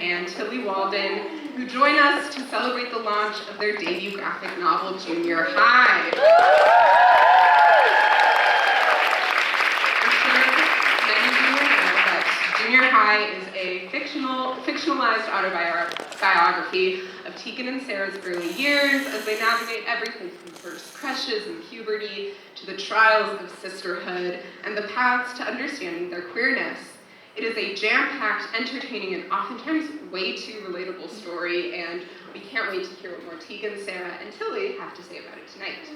and Tilly Walden, who join us to celebrate the launch of their debut graphic novel, Junior High. Junior High is a fictionalized autobiography of Tegan and Sara's early years as they navigate everything from first crushes and puberty to the trials of sisterhood and the paths to understanding their queerness. It is a jam-packed, entertaining, and oftentimes way too relatable story, and we can't wait to hear what more Tegan, Sara, and Tilly have to say about it tonight.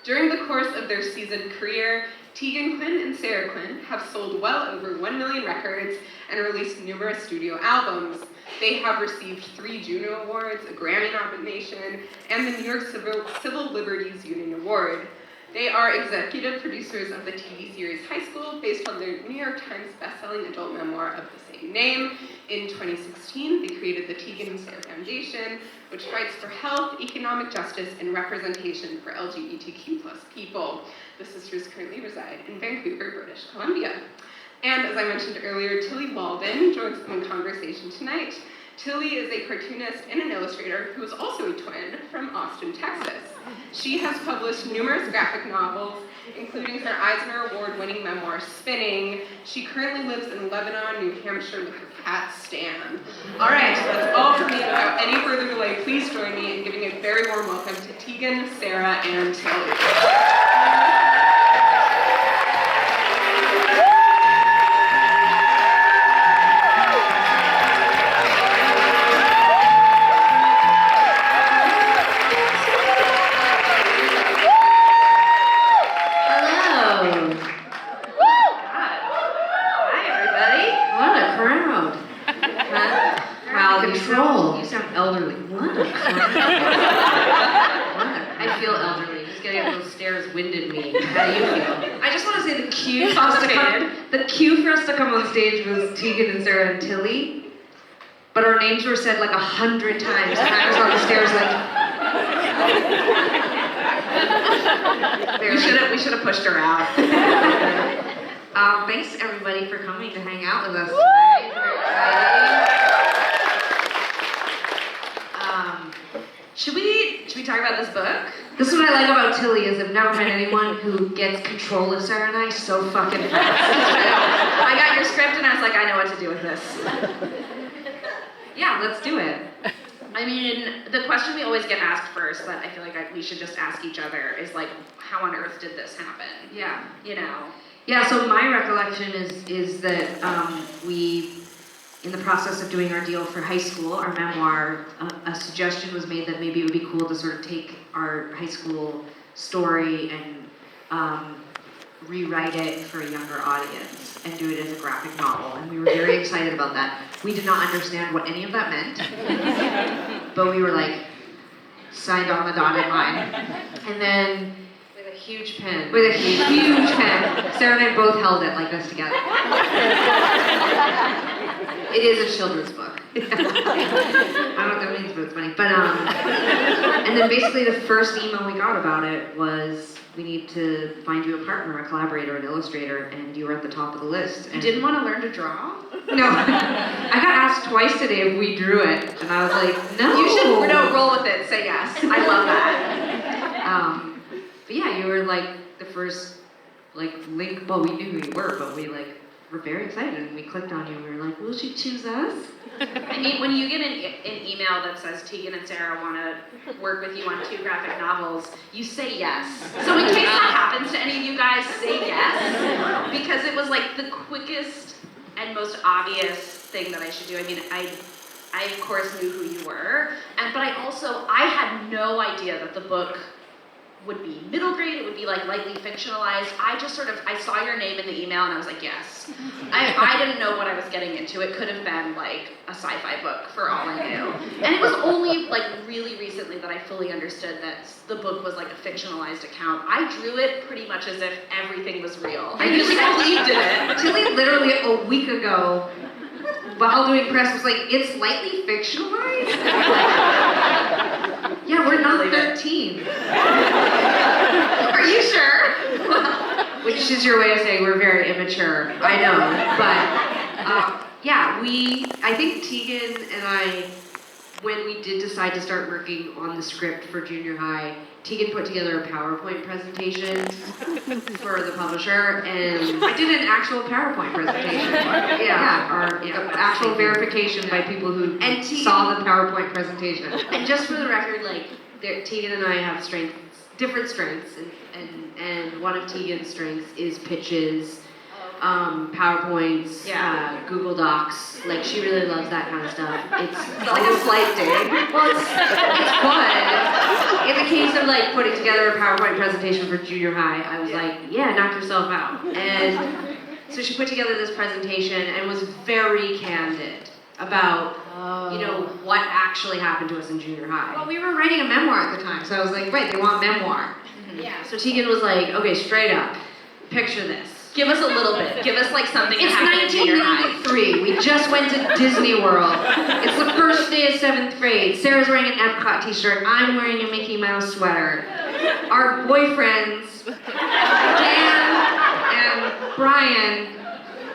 During the course of their seasoned career, Tegan Quinn and Sara Quinn have sold well over 1 million records and released numerous studio albums. They have received 3 Juno Awards, a Grammy nomination, and the New York Civil Liberties Union Award. They are executive producers of the TV series High School, based on their New York Times bestselling adult memoir of the same name. In 2016, they created the Tegan and Sara Foundation, which fights for health, economic justice, and representation for LGBTQ+ people. The sisters currently reside in Vancouver, British Columbia. And as I mentioned earlier, Tilly Walden joins us in conversation tonight. Tilly is a cartoonist and an illustrator who is also a twin from Austin, Texas. She has published numerous graphic novels, including her Eisner Award-winning memoir, Spinning. She currently lives in Lebanon, New Hampshire with her cat, Stan. All right, that's all from me. Without any further delay, please join me in giving a very warm welcome to Tegan, Sara, and Tilly. Elderly. What? I feel elderly. Just getting up those stairs winded me. How do you feel? I just want to say the cue for us to come on stage was Tegan and Sara and Tilly, but our names were said like 100 times, and I was on the stairs like. We should have pushed her out. Thanks everybody for coming to hang out with us tonight. Very exciting. Should we talk about this book? This is what I like about Tilly, is I've never met anyone who gets control of Sara and I so fucking fast. I got your script and I was like, I know what to do with this. Yeah, let's do it. I mean, the question we always get asked first, but I feel like we should just ask each other, is like, how on earth did this happen? Yeah. You know? Yeah, so my recollection is that we, in the process of doing our deal for high school, our memoir, a suggestion was made that maybe it would be cool to sort of take our high school story and rewrite it for a younger audience and do it as a graphic novel. And we were very excited about that. We did not understand what any of that meant, but we were like, signed on the dotted line. And then, with a huge pen, Sara and I both held it like this together. It is a children's book. I don't know what that means, but it's funny. But and then basically the first email we got about it was, we need to find you a partner, a collaborator, an illustrator, and you were at the top of the list. And you didn't want to learn to draw? No. I got asked twice today if we drew it, and I was like, no. You should roll with it. Say yes. I love that. But yeah, you were like the first link. Well, we knew who you were, but we were very excited, and we clicked on you, and we were like, will she choose us? I mean, when you get an email that says Tegan and Sara want to work with you on 2 graphic novels, you say yes. So in case that happens to any of you guys, say yes, because it was like the quickest and most obvious thing that I should do. I mean, I of course knew who you were, but I had no idea that the book would be middle grade, it would be lightly fictionalized. I saw your name in the email and I was like, yes. I didn't know what I was getting into. It could have been a sci-fi book for all I knew. And it was only really recently that I fully understood that the book was a fictionalized account. I drew it pretty much as if everything was real. I really believed in it. Tilly literally a week ago, while doing press, was like, it's lightly fictionalized? Yeah, we're not 13. Are you sure? Which is your way of saying we're very immature. I know, but yeah, I think Tegan and I, when we did decide to start working on the script for junior high, Tegan put together a PowerPoint presentation for the publisher, and I did an actual PowerPoint presentation. Actual verification by people who saw the PowerPoint presentation. And just for the record, like, Tegan and I have different strengths, and one of Tegan's strengths is pitches, PowerPoints, Google Docs. Like, she really loves that kind of stuff. It's like a slight dig. Well, it's fun. In the case of like putting together a PowerPoint presentation for junior high, I was like, yeah, knock yourself out. And so she put together this presentation and was very candid about, what actually happened to us in junior high. Well, we were writing a memoir at the time, so I was like, right, they want memoir. Yeah. So Tegan was like, okay, straight up, picture this. Give us a little bit. Give us like something that happened in junior high. It's 1993. We just went to Disney World. It's the first day of 7th grade. Sarah's wearing an Epcot t-shirt. I'm wearing a Mickey Mouse sweater. Our boyfriends, Dan and Brian,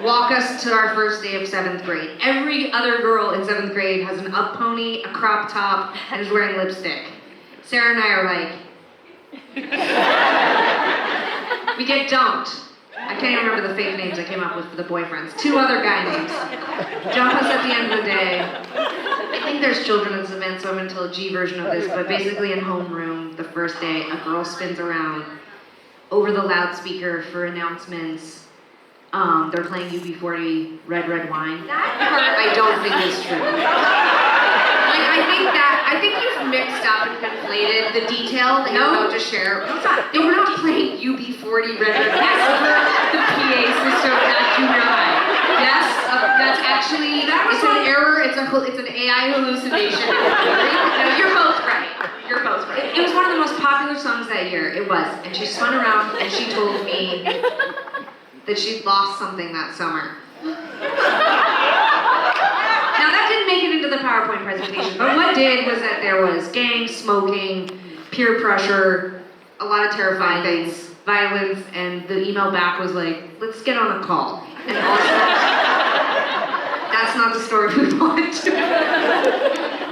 walk us to our first day of 7th grade. Every other girl in 7th grade has an up pony, a crop top, and is wearing lipstick. Sarah and I are like, we get dumped. I can't even remember the fake names I came up with for the boyfriends. 2 other guy names. Jump us at the end of the day. I think there's children's events, so I'm going to tell a G version of this, but basically in homeroom, the first day, a girl spins around over the loudspeaker for announcements. They're playing UB40, Red Red Wine. That part I don't think is true. I think you've mixed up and conflated the detail that you're about to share. No, it's not. They were not playing UB40 Red Red Wine over the PA system at junior high. Yes, that's actually, it's an error, it's an AI hallucination. No, you're both right. You're both right. It was one of the most popular songs that year. It was. And she spun around and she told me that she'd lost something that summer. Now that didn't make it into the PowerPoint presentation, but what did was that there was gangs, smoking, peer pressure, a lot of terrifying things, violence, and the email back was like, let's get on a call. And also, that's not the story we want.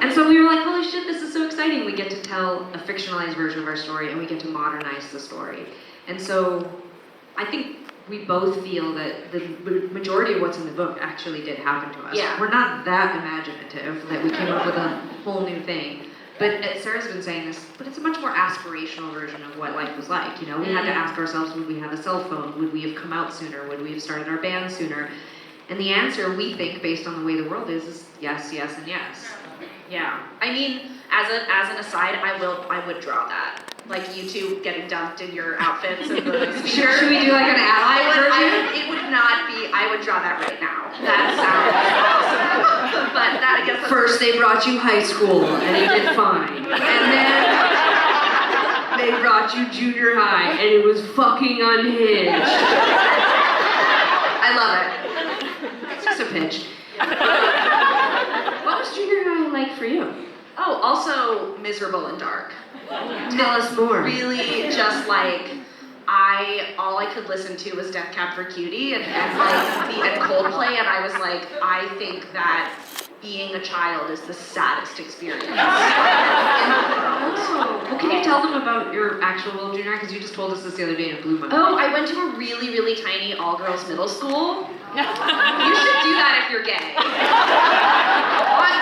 And so we were like, holy shit, this is so exciting. We get to tell a fictionalized version of our story and we get to modernize the story. And so I think we both feel that the majority of what's in the book actually did happen to us. Yeah. We're not that imaginative that we came up with a whole new thing. But Sarah's been saying this, but it's a much more aspirational version of what life was like. We had to ask ourselves, would we have a cell phone? Would we have come out sooner? Would we have started our band sooner? And the answer, we think, based on the way the world is yes, yes, and yes. Yeah. I mean, as an aside, I would draw that. Like you two getting dumped in your outfits and the speaker. Should we do like an ally version? It would not be, I would draw that right now. That sounds awesome. But that, I guess. First they brought you high school and you did fine. And then they brought you junior high and it was fucking unhinged. I love it. It's just a pitch. What was junior high like for you? Oh, also miserable and dark. Tell us more. Really just like, all I could listen to was Death Cab for Cutie and Coldplay, and I was like, I think that being a child is the saddest experience in the world. Well, can you tell them about your actual junior high? Because you just told us this the other day and it blew my mind. Oh, I went to a really, really tiny all-girls middle school. You should do that if you're gay.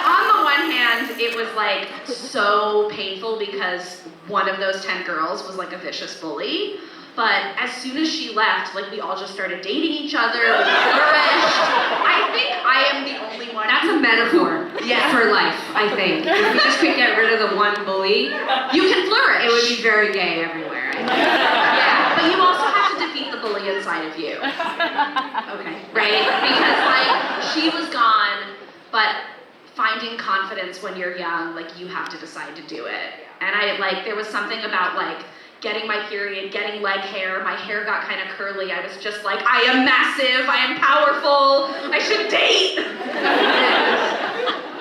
On the one hand, it was like so painful because one of those 10 girls was like a vicious bully. But as soon as she left, like we all just started dating each other, we flourished. I think I am the only one. That's a metaphor for life, I think. If we just could get rid of the one bully, you can flourish. It would be very gay everywhere, I think. Yeah, but you also have to defeat the bully inside of you. Okay. Right? Because like, she was gone, but finding confidence when you're young, like you have to decide to do it. And there was something about like, getting my period, getting leg hair, my hair got kind of curly. I was just like, I am massive, I am powerful, I should date.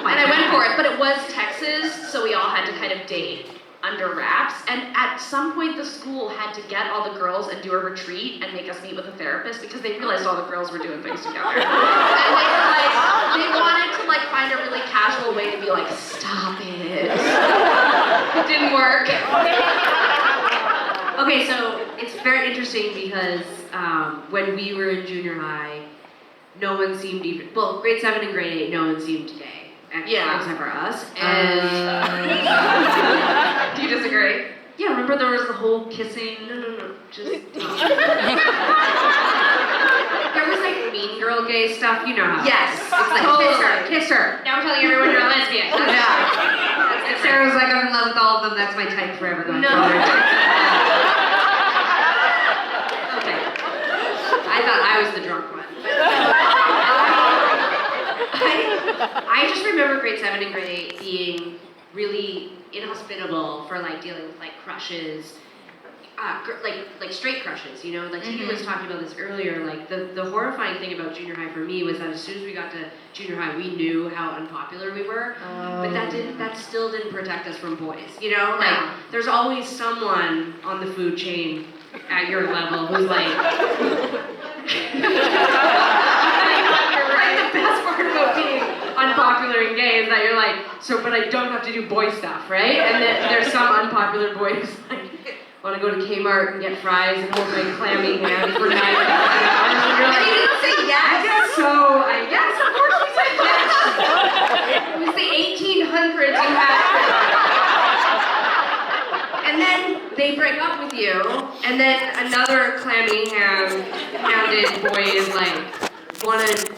And I went for it, but it was Texas, so we all had to kind of date under wraps, and at some point the school had to get all the girls and do a retreat and make us meet with a therapist because they realized all the girls were doing things together. And they were like, they wanted to like find a really casual way to be like, stop it. It didn't work. Okay, so it's very interesting because when we were in junior high, no one seemed even, well, grade 7 and grade 8, no one seemed gay. Except for us. And do you disagree? yeah, remember there was the whole kissing, just there was like mean girl gay stuff, you know how. Yes, it's like totally. kiss her. Now I'm telling everyone you're a lesbian. Yeah. And Sarah was like, I'm in love with all of them, that's my type forever going No. forward. Okay. I thought I was the drunk one. I just remember grade 7 and grade 8 being really inhospitable for like dealing with like crushes, like straight crushes, you know? Like Tegan was talking about this earlier, like the horrifying thing about junior high for me was that as soon as we got to junior high, we knew how unpopular we were, but that still didn't protect us from boys, you know? Like there's always someone on the food chain at your level who's like, the best part about being unpopular and gay is that you're like, but I don't have to do boy stuff, right? And then there's some unpopular boy who's like, want to go to Kmart and get fries and hold my clammy hand for 9 hours. And you're like, you didn't say yes? I guess so. Yes, of course we said yes. It was the 1800s you had. And then they break up with you, and then another clammy-handed boy is like, want to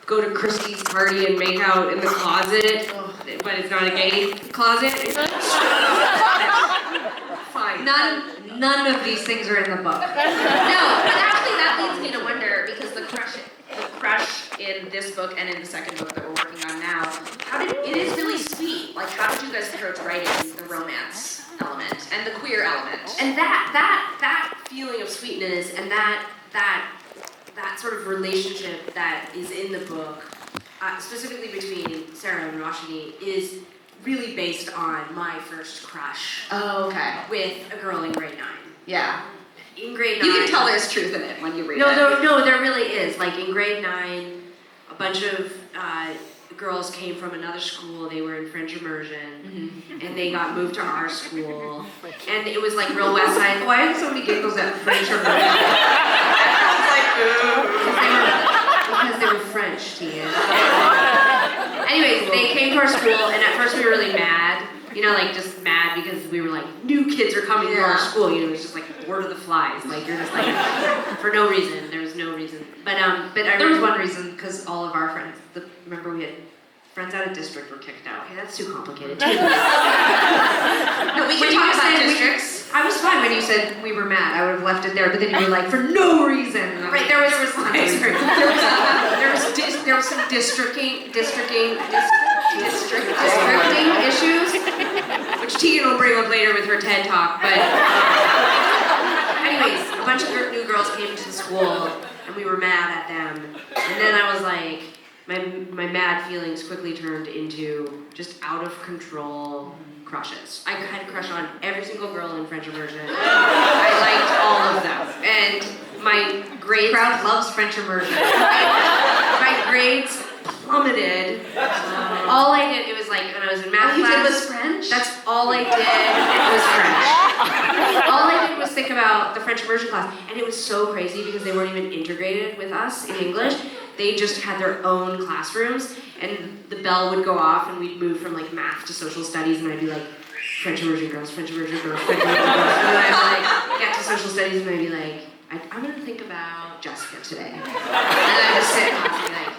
go to Christy's party and make out in the closet, but it's not a gay closet. Fine. None of these things are in the book. No, but actually that leads me to wonder, because the crush in this book and in the second book that we're working on now, it is really sweet. Like, how did you guys approach writing the romance element and the queer element? And that feeling of sweetness and that sort of relationship that is in the book, specifically between Sara and Roshni, is really based on my first crush. Oh, okay. With a girl in grade 9. Yeah. In grade 9. You can tell there's truth in it when you read it. No, there really is. Like in grade 9, a bunch of girls came from another school. They were in French immersion, and they got moved to our school. And it was like real West Side. Why are so many giggles at French immersion? Because they were French, Tia. Anyways, they came to our school, and at first we were really mad. You know, like just mad because we were like, new kids are coming to our school. You know, it was just like Lord of the Flies. Like you're just like, for no reason. There was no reason. But there was one reason, because all of our friends. Remember we had friends out of district were kicked out. Okay, that's too complicated. No, we can talk about districts. I was fine when you said we were mad. I would have left it there. But then you were like, for no reason. Right. There was some districting issues, which Tegan will bring up later with her TED talk. But anyways, a bunch of new girls came to the school, and we were mad at them. And then I was like, my mad feelings quickly turned into just out of control crushes. I had a crush on every single girl in French immersion. I liked all of them, and my grades. Crowd loves French immersion. My grades plummeted. All I did, it was like when I was in math class. All you did was French? That's all I did. Was French. All I did was think about the French immersion class, and it was so crazy because they weren't even integrated with us in English. They just had their own classrooms, and the bell would go off, and we'd move from like math to social studies, and I'd be like, French immersion girls, French immersion girls, French immersion girls. And then I'd like get to social studies, and I'd be like, I'm gonna think about Jessica today. And I'd just sit in class and be like,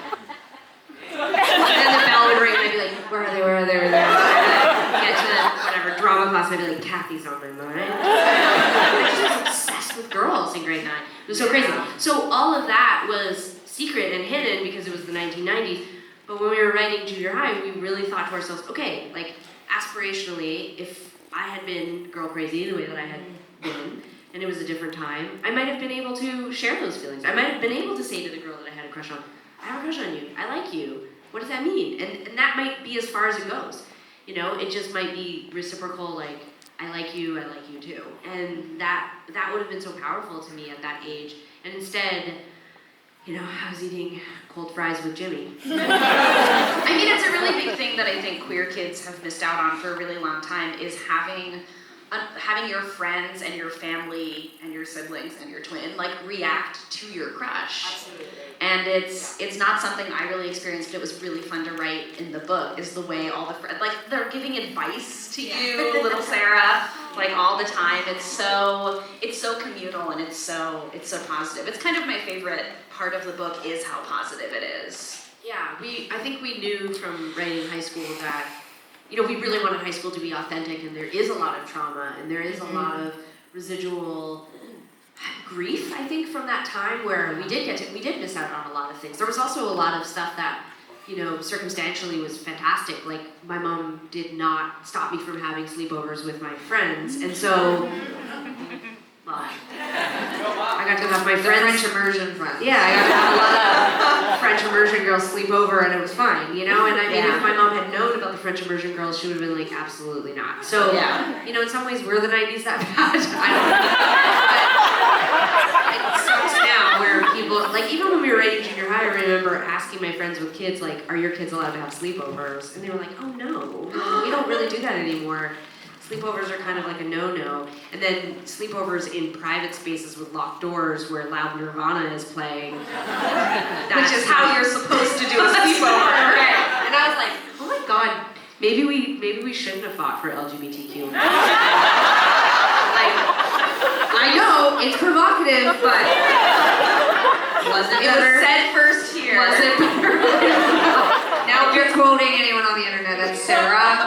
and then the bell would ring, and I'd be like, where are they? And I'd get to whatever drama class, and I'd be like, Kathy's on my mind. I just was obsessed with girls in grade 9. It was so crazy. So all of that was secret and hidden because it was the 1990s. But when we were writing junior high, we really thought to ourselves, okay, like aspirationally, if I had been girl crazy the way that I had been, and it was a different time, I might have been able to share those feelings. I might have been able to say to the girl that I had a crush on, I have a crush on you, I like you. What does that mean? And that might be as far as it goes. You know, it just might be reciprocal, like, I like you too. And that would have been so powerful to me at that age. And instead, you know, I was eating cold fries with Jimmy. I mean, it's a really big thing that I think queer kids have missed out on for a really long time is having your friends and your family and your siblings and your twin like react to your crush. Absolutely. And it's not something I really experienced, but it was really fun to write in the book, is the way all the friends, like, they're giving advice to you, little Sarah, like, all the time. It's so communal, and it's so positive. It's kind of my favorite part of the book is how positive it is. Yeah, I think we knew from writing high school that, you know, we really wanted high school to be authentic, and there is a lot of trauma, and there is a lot of residual grief, I think, from that time where we did miss out on a lot of things. There was also a lot of stuff that, you know, circumstantially was fantastic. Like, my mom did not stop me from having sleepovers with my friends, and so, well, I got to have my friends. French immersion friends. Yeah, I got to have a lot of French immersion girls sleep over, and it was fine, you know? And I mean, if my mom had known about the French immersion girls, she would have been like, absolutely not. So, you know, in some ways, were the 90s that bad? I don't know. But it sucks now where people, like, even when we were writing junior high, I remember asking my friends with kids, like, are your kids allowed to have sleepovers? And they were like, oh, no, we don't really do that anymore. Sleepovers are kind of like a no-no. And then sleepovers in private spaces with locked doors where loud Nirvana is playing. Which is how you're supposed to do a sleepover. Right. And I was like, oh my god, maybe we shouldn't have fought for LGBTQ. Like, I know, it's provocative, but It was said first here. Was it better? Now, if you're quoting anyone on the internet, that's Sarah.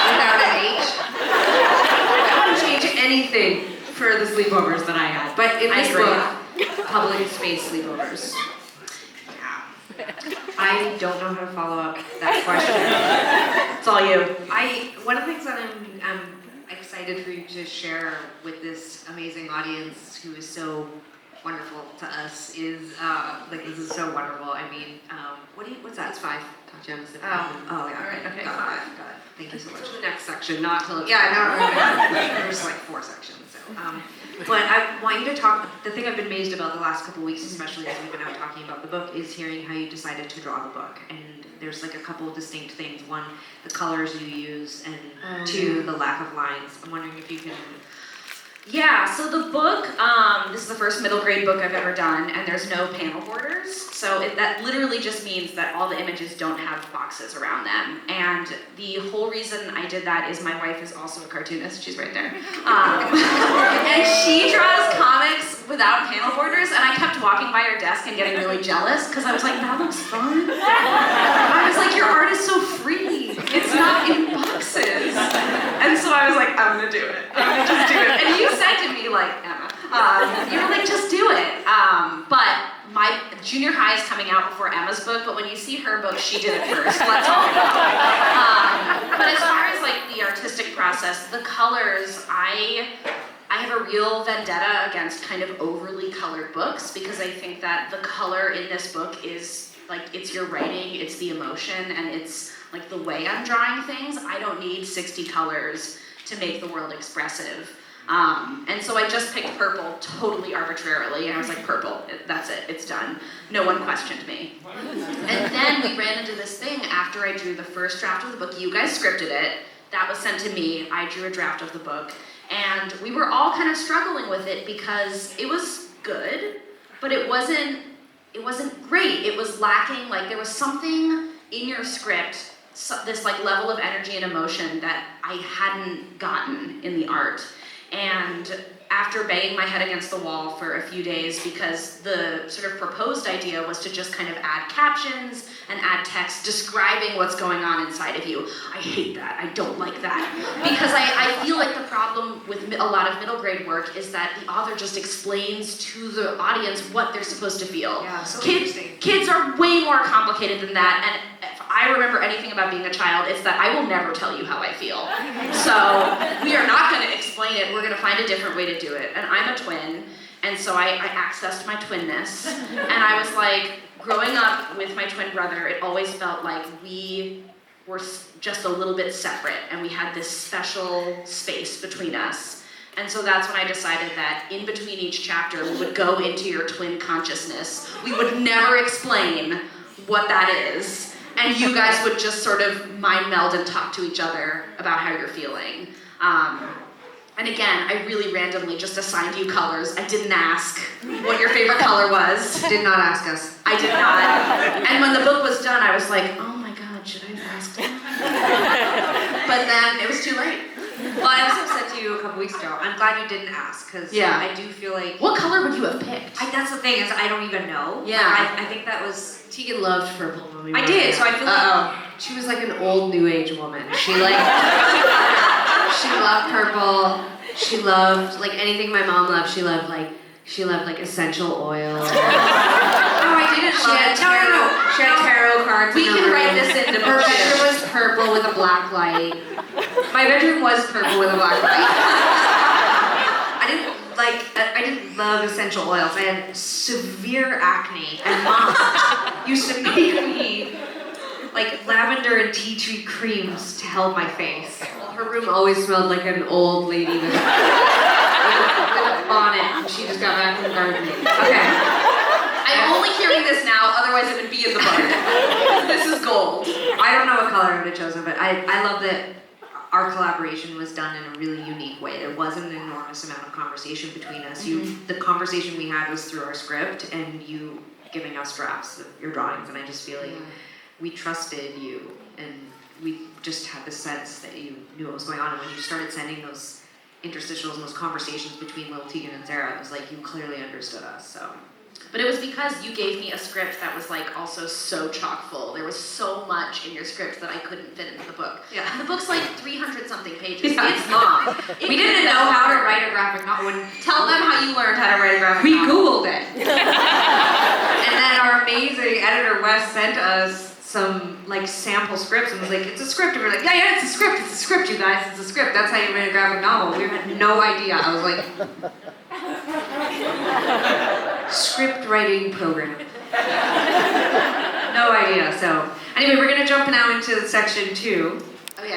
Without an H. I wouldn't change anything for the sleepovers that I had. But in this book, public space sleepovers. I don't know how to follow up that question. It's all you. One of the things that I'm excited for you to share with this amazing audience who is so wonderful to us is, this is so wonderful. I mean, what's that? That's 5. Yeah, all right, okay, got it. Thank you so much. To the next section, not till it's There's like 4 sections, so. But I want you to talk, the thing I've been amazed about the last couple of weeks, especially as we've been out talking about the book, is hearing how you decided to draw the book. And there's like a couple of distinct things. One, the colors you use, and 2, the lack of lines. I'm wondering if you can... Yeah, so the book, this is the first middle grade book I've ever done, and there's no panel borders. So that literally just means that all the images don't have boxes around them. And the whole reason I did that is my wife is also a cartoonist, she's right there. And she draws comics without panel borders, and I kept walking by her desk and getting really jealous, because I was like, that looks fun. I was like, your art is so free. It's not in boxes. And so I was like, I'm gonna do it. I'm gonna just do it. And you said to me, like, Emma, you were like, just do it. But my junior high is coming out before Emma's book, but when you see her book, she did it first. Let's all know. But as far as like the artistic process, the colors, I have a real vendetta against kind of overly colored books, because I think that the color in this book is like, it's your writing, it's the emotion, and it's like the way I'm drawing things. I don't need 60 colors to make the world expressive. And so I just picked purple totally arbitrarily, and I was like, purple, that's it, it's done. No one questioned me. And then we ran into this thing after I drew the first draft of the book. You guys scripted it, that was sent to me, I drew a draft of the book, and we were all kind of struggling with it because it was good, but it wasn't great. It was lacking, like there was something in your script, this like level of energy and emotion that I hadn't gotten in the art. And after banging my head against the wall for a few days, because the sort of proposed idea was to just kind of add captions and add text describing what's going on inside of you. I hate that. I don't like that. Because I feel like the problem with a lot of middle grade work is that the author just explains to the audience what they're supposed to feel. Yeah, so Kids are way more complicated than that, and if I remember anything about being a child, it's that I will never tell you how I feel. So we are not going to explain it. We're going to find a different way to do it. And I'm a twin, and so I accessed my twinness, and I was like, growing up with my twin brother, it always felt like we were just a little bit separate, and we had this special space between us. And so that's when I decided that in between each chapter, we would go into your twin consciousness. We would never explain what that is, and you guys would just sort of mind meld and talk to each other about how you're feeling. And again, I really randomly just assigned you colors. I didn't ask what your favorite color was. Did not ask us. I did not. And when the book was done, I was like, oh my God, should I have asked him? But then it was too late. Well, I also said to you a couple weeks ago, I'm glad you didn't ask, because Yeah. I do feel like... What color would you have picked? that's the thing, is I don't even know. Yeah. I think that was... Tegan loved purple when we were I did, so I feel like... She was like an old new age woman. She like she loved purple. She loved like anything my mom loved. She loved like essential oil. No, I didn't She love had it. No. She had tarot cards. We in can her write room. this into Her book bedroom two. was purple with a black light. My bedroom was purple with a black light. I didn't love essential oils. I had severe acne, and Mom used to make me like lavender and tea tree creams to help my face. Her room always smelled like an old lady with a bonnet, and she just got back from gardening. Okay. I'm only hearing this now, otherwise it would be in the book. This is gold. I don't know what color I would have chosen, but I love that our collaboration was done in a really unique way. There wasn't an enormous amount of conversation between us. The conversation we had was through our script and you giving us drafts of your drawings, and I just feel like we trusted you and we just had the sense that you knew what was going on. And when you started sending those interstitials and those conversations between little Tegan and Sara, it was like you clearly understood us. So. But it was because you gave me a script that was like also so chock full. There was so much in your script that I couldn't fit into the book. Yeah. And the book's like 300 something pages. Yeah. It's long. We didn't know how to write a graphic novel. Tell them how you learned how to write a graphic We novel. Googled it. And then our amazing editor, Wes, sent us some like sample scripts and was like, it's a script. And we're like, yeah, it's a script, you guys, it's a script. That's how you write a graphic novel. We had no idea. I was like, script writing program. No idea. So anyway, we're gonna jump now into section 2.